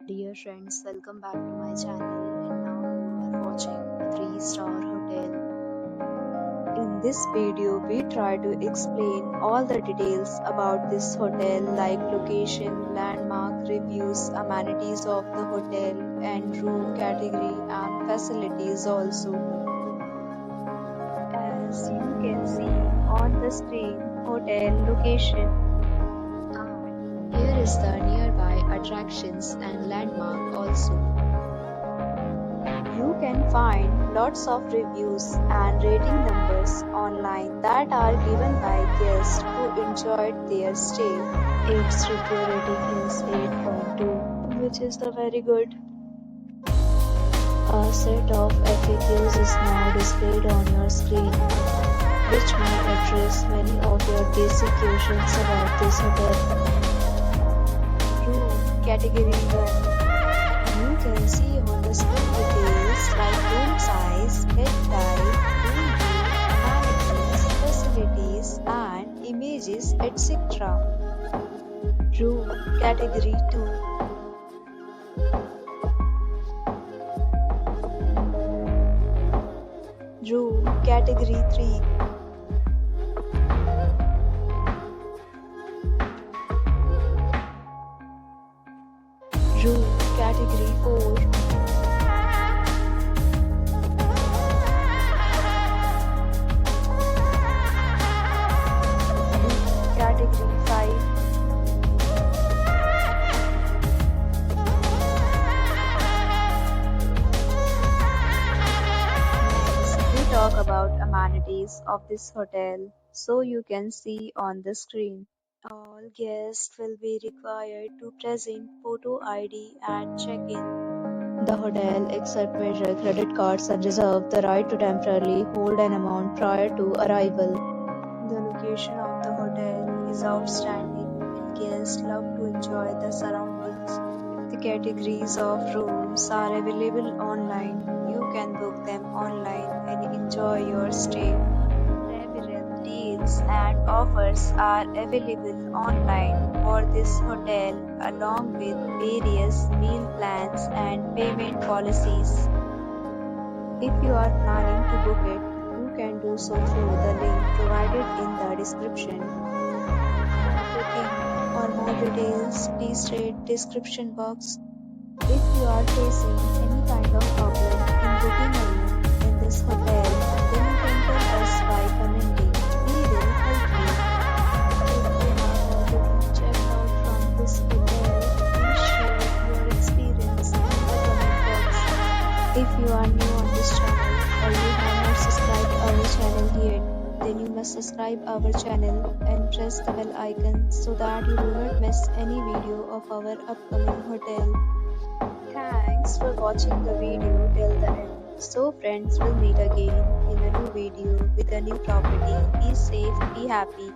Dear friends, welcome back to my channel, and now you are watching a 3-star hotel. In this video, we try to explain all the details about this hotel like location, landmark, reviews, amenities of the hotel, and room category and facilities also. As you can see on the screen, hotel location. And here is the nearby attractions and landmark also. You can find lots of reviews and rating numbers online that are given by guests who enjoyed their stay. Its review rating is 8.2, which is the very good. A set of FAQs is now displayed on your screen, which may address many of your basic questions about this hotel. Room category 1. You can see on the screen details like room size, bed type, room view, amenities, facilities, and images, etc. Room category 2. Room category 3. Room category 4. Room category 5. Next, we talk about amenities of this hotel, so you can see on the screen. All guests will be required to present photo ID and check-in. The hotel accepts major credit cards and reserves the right to temporarily hold an amount prior to arrival. The location of the hotel is outstanding and guests love to enjoy the surroundings. If the categories of rooms are available online, you can book them online and enjoy your stay. Several deals and offers are available online for this hotel, along with various meal plans and payment policies. If you are planning to book it, you can do so through the link provided in the description. For booking or more details, please read description box. If you are facing any kind of problem in booking a room in this hotel, then you can tell us by commenting. We will help you. If you have already checked out from this hotel, please share your experience in the comment box. If you are new on this channel or you have not subscribed our channel yet, then you must subscribe our channel and press the bell icon so that you do not miss any video of our upcoming hotel. Thanks for watching the video till the end. So friends, will meet again in a new video with a new property. Be safe, be happy.